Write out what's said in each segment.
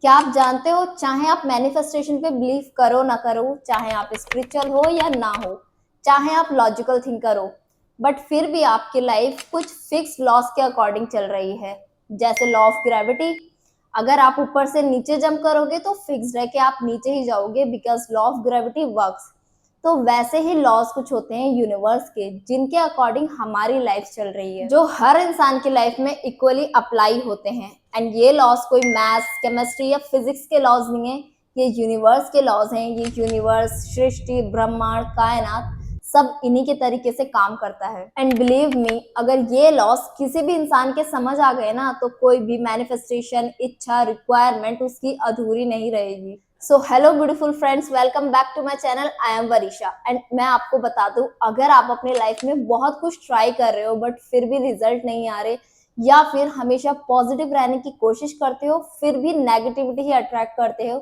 क्या आप जानते हो, चाहे आप मैनिफेस्टेशन पे बिलीव करो ना करो, चाहे आप स्पिरिचुअल हो या ना हो, चाहे आप लॉजिकल थिंकर हो, बट फिर भी आपकी लाइफ कुछ फिक्स लॉस के अकॉर्डिंग चल रही है। जैसे लॉ ऑफ ग्रेविटी, अगर आप ऊपर से नीचे जंप करोगे तो फिक्स्ड है कि आप नीचे ही जाओगे, because law of gravity works. तो वैसे ही लॉज कुछ होते हैं यूनिवर्स के, जिनके अकॉर्डिंग हमारी लाइफ चल रही है, जो हर इंसान की लाइफ में इक्वली अप्लाई होते हैं। एंड ये लॉज कोई मैथ्स, केमिस्ट्री या फिजिक्स के लॉज नहीं है, ये यूनिवर्स के लॉज हैं। ये यूनिवर्स, सृष्टि, ब्रह्मांड, कायनात सब इन्हीं के तरीके से काम करता है। एंड बिलीव मी, अगर ये लॉस किसी भी इंसान के समझ आ गए ना, तो कोई भी मैनिफेस्टेशन, इच्छा, रिक्वायरमेंट उसकी अधूरी नहीं रहेगी। So hello beautiful friends, welcome back to my channel. I am Varisha and मैं आपको बता दूं, अगर आप अपने लाइफ में बहुत कुछ ट्राई कर रहे हो बट फिर भी रिजल्ट नहीं आ रहे, या फिर हमेशा पॉजिटिव रहने की कोशिश करते हो फिर भी नेगेटिविटी ही अट्रैक्ट करते हो,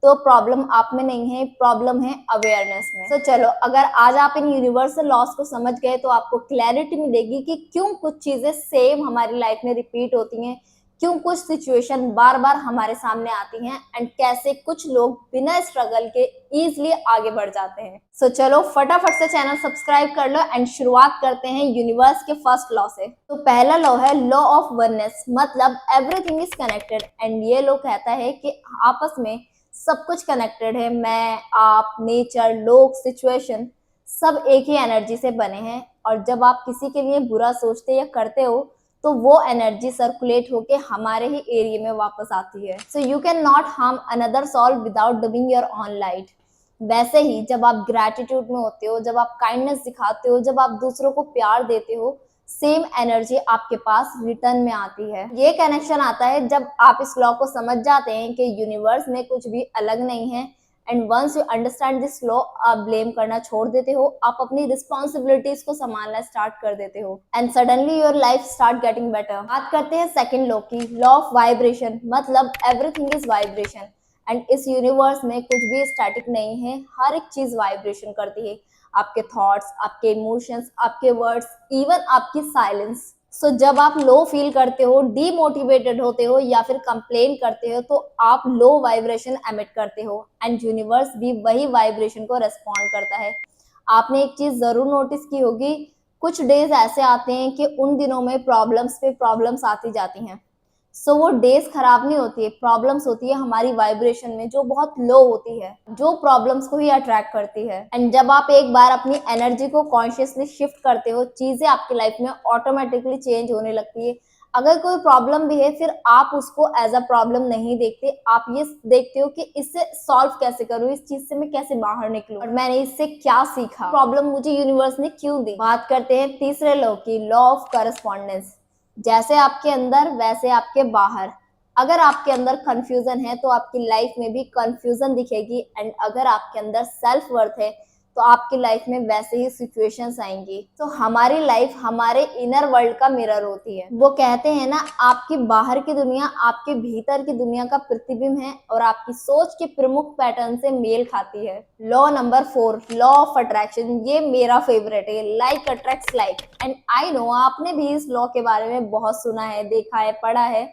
तो प्रॉब्लम आप में नहीं है, प्रॉब्लम है अवेयरनेस में। तो चलो, अगर आज आप इन यूनिवर्सल लॉस को समझ गए तो आपको क्लैरिटी मिलेगी कि क्यों कुछ चीजें सेम हमारी लाइफ में रिपीट होती हैं, क्यों कुछ सिचुएशन बार बार हमारे सामने आती हैं, एंड कैसे कुछ लोग बिना स्ट्रगल के इजीली आगे बढ़ जाते हैं। सो चलो फटाफट से चैनल सब्सक्राइब कर लो एंड शुरुआत करते हैं यूनिवर्स के फर्स्ट लॉ से। तो पहला लॉ है लॉ ऑफ वननेस, मतलब एवरीथिंग इज कनेक्टेड। एंड ये लॉ कहता है कि आपस में सब कुछ कनेक्टेड है। मैं, आप, नेचर, लोग, सिचुएशन सब एक ही एनर्जी से बने हैं। और जब आप किसी के लिए बुरा सोचते या करते हो तो वो एनर्जी सर्कुलेट होके हमारे ही एरिया में वापस आती है। So you can not harm another soul without doing your own light. वैसे ही जब आप ग्रैटिट्यूड में होते हो, जब आप काइंडनेस दिखाते हो, जब आप दूसरों को प्यार देते हो, सेम एनर्जी आपके पास रिटर्न में आती है। ये कनेक्शन आता है जब आप इस लॉ को समझ जाते हैं कि यूनिवर्स में कुछ भी अलग नहीं है। And once you understand this law, आप ब्लेम करना छोड़ देते हो, आप अपनी रिस्पॉन्सिबिलिटीज को संभालना स्टार्ट कर देते हो, and suddenly your life start getting better. बात करते हैं सेकंड लॉ की, लॉ ऑफ वाइब्रेशन, मतलब एवरीथिंग इज वाइब्रेशन। एंड इस यूनिवर्स में कुछ भी स्टैटिक नहीं है, हर एक चीज वाइब्रेशन करती है। आपके थॉट्स, आपके इमोशंस, आपके वर्ड्स, इवन आपकी साइलेंस। सो जब आप लो फील करते हो, डीमोटिवेटेड होते हो या फिर कंप्लेन करते हो, तो आप लो वाइब्रेशन एमिट करते हो, एंड यूनिवर्स भी वही वाइब्रेशन को रेस्पॉन्ड करता है। आपने एक चीज जरूर नोटिस की होगी, कुछ डेज ऐसे आते हैं कि उन दिनों में प्रॉब्लम्स पे प्रॉब्लम्स आती जाती हैं। सो वो डेज खराब नहीं होती है, प्रॉब्लम्स होती है हमारी वाइब्रेशन में जो बहुत लो होती है, जो प्रॉब्लम्स को ही अट्रैक्ट करती है। एंड जब आप एक बार अपनी एनर्जी को कॉन्शियसली शिफ्ट करते हो, चीजें आपकी लाइफ में ऑटोमेटिकली चेंज होने लगती है। अगर कोई प्रॉब्लम भी है, फिर आप उसको एज अ प्रॉब्लम नहीं देखते, आप ये देखते हो कि इससे सॉल्व कैसे करूँ, इस चीज से मैं कैसे बाहर निकलूं, और मैंने इससे क्या सीखा, प्रॉब्लम मुझे यूनिवर्स ने क्यों दी। बात करते हैं तीसरे लॉ की, लॉ ऑफ करस्पॉन्डेंस। जैसे आपके अंदर वैसे आपके बाहर। अगर आपके अंदर कंफ्यूजन है तो आपकी लाइफ में भी कंफ्यूजन दिखेगी, एंड अगर आपके अंदर सेल्फ वर्थ है तो आपकी लाइफ में वैसे ही सिचुएशंस आएंगी। तो हमारी लाइफ हमारे इनर वर्ल्ड का मिरर होती है। वो कहते हैं ना, आपकी बाहर की दुनिया आपके भीतर की दुनिया का प्रतिबिंब है, और आपकी सोच के प्रमुख पैटर्न से मेल खाती है। Law number 4, law of attraction, ये मेरा फेवरेट है। Like attracts like. And I know आपने भी इस लॉ के बारे में बहुत सुना है, देखा है, पढ़ा है,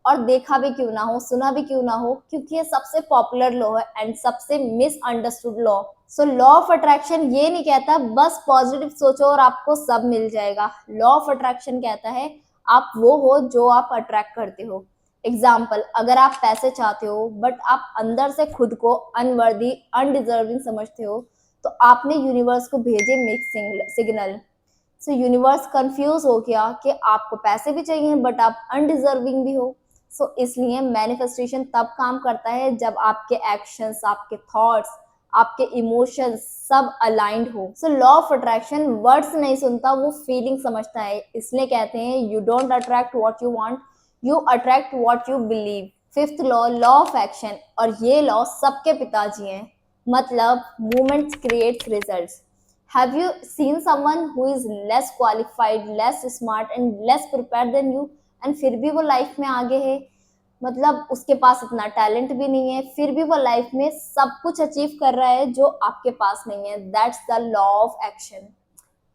और देखा भी क्यों ना हो, सुना भी क्यों ना हो, क्योंकि ये सबसे पॉपुलर लॉ है एंड सबसे misunderstood law. So law of attraction ये नहीं कहता बस पॉजिटिव सोचो और आपको सब मिल जाएगा। लॉ ऑफ अट्रैक्शन कहता है आप वो हो जो आप अट्रैक्ट करते हो। एग्जाम्पल, अगर आप पैसे चाहते हो बट आप अंदर से खुद को अनवर्दी, अनडिजर्विंग समझते हो, तो आपने यूनिवर्स को भेजे मिक्स सिग्नल। सो यूनिवर्स कंफ्यूज हो गया कि आपको पैसे भी चाहिए बट आप अनडिजर्विंग भी हो। सो इसलिए मैनिफेस्टेशन तब काम करता है जब आपके एक्शंस, आपके थॉट्स, आपके इमोशंस सब अलाइंड हो। So law of attraction words नहीं सुनता, वो फीलिंग समझता है। इसलिए कहते हैं you don't attract what you want, you attract what you believe. Fifth law, law of action, और ये लॉ सबके पिताजी हैं, मतलब movements creates results. Have you seen someone who is less qualified, less smart and less prepared than you, and फिर भी वो life में आगे है? मतलब उसके पास इतना टैलेंट भी नहीं है, फिर भी वो लाइफ में सब कुछ अचीव कर रहा है जो आपके पास नहीं है। That's the law of action.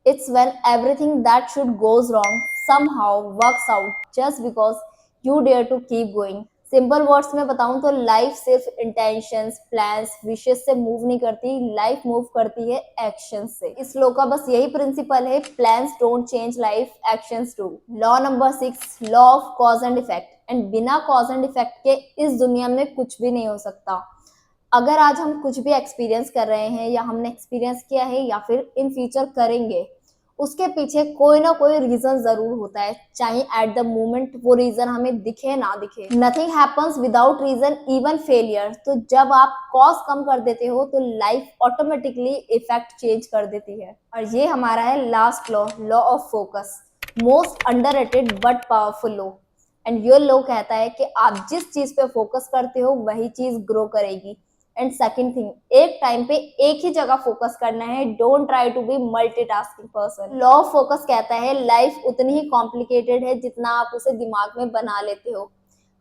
It's when everything that should goes wrong somehow works out just because you dare to keep going. Simple words में बताऊं तो लाइफ सिर्फ इंटेंशंस, प्लान्स, विशेस से मूव नहीं करती, लाइफ मूव करती है action से। इस लॉ का बस यही प्रिंसिपल है, plans don't change life, actions do. Law number 6, law of cause and effect. And बिना कॉज एंड इफेक्ट के इस दुनिया में कुछ भी नहीं हो सकता। अगर आज हम कुछ भी एक्सपीरियंस कर रहे हैं या हमने एक्सपीरियंस किया है या फिर इन फ्यूचर करेंगे, उसके पीछे कोई ना कोई रीजन जरूर होता है, चाहे एट द मोमेंट वो रीजन हमें दिखे ना दिखे। Nothing happens without reason, even failure. तो जब आप कॉज कम कर देते हो तो लाइफ ऑटोमेटिकली इफेक्ट चेंज कर देती है। और ये हमारा है last law, law of focus, most underrated but powerful law. And ये लॉ कहता है कि आप जिस चीज पे फोकस करते हो वही चीज ग्रो करेगी। एंड सेकंड थिंग, एक टाइम पे एक ही जगह फोकस करना है, don't try to be multitasking person. Law of focus कहता है लाइफ उतनी ही कॉम्प्लिकेटेड है जितना आप उसे दिमाग में बना लेते हो।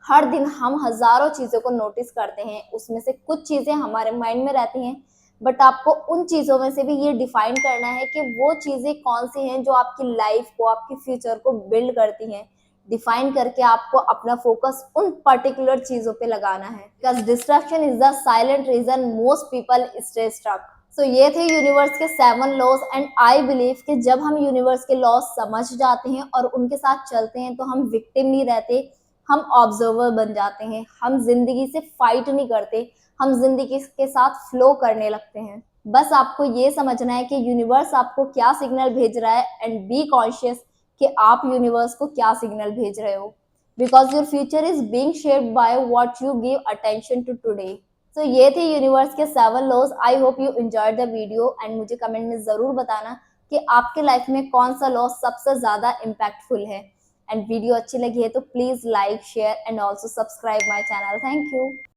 हर दिन हम हजारों चीजों को नोटिस करते हैं, उसमें से कुछ चीजें हमारे माइंड में रहती हैं, बट आपको उन चीजों में से भी ये डिफाइन करना है कि वो चीजें कौन सी हैं जो आपकी लाइफ को, आपके फ्यूचर को बिल्ड करती हैं। डिफाइन करके आपको अपना फोकस उन पर्टिकुलर चीजों पे लगाना है, because distraction is the silent reason most people stay stuck. So ये थे यूनिवर्स के 7 लॉज। एंड आई बिलीव कि जब हम यूनिवर्स के लॉज समझ जाते हैं और उनके साथ चलते हैं तो हम विक्टिम नहीं रहते, हम ऑब्जर्वर बन जाते हैं। हम जिंदगी से फाइट नहीं करते, हम जिंदगी के साथ फ्लो करने लगते हैं। बस आपको ये समझना है कि यूनिवर्स आपको क्या सिग्नल भेज रहा है, एंड बी कॉन्शियस कि आप यूनिवर्स को क्या सिग्नल भेज रहे हो, because your future is being shaped by what you give attention to today. तो ये थे यूनिवर्स के 7 laws. I hope you enjoyed the video and मुझे कमेंट में जरूर बताना कि आपके लाइफ में कौन सा लॉ सबसे ज्यादा इम्पैक्टफुल है। एंड वीडियो अच्छी लगी है तो please like, share and also subscribe my channel. Thank you.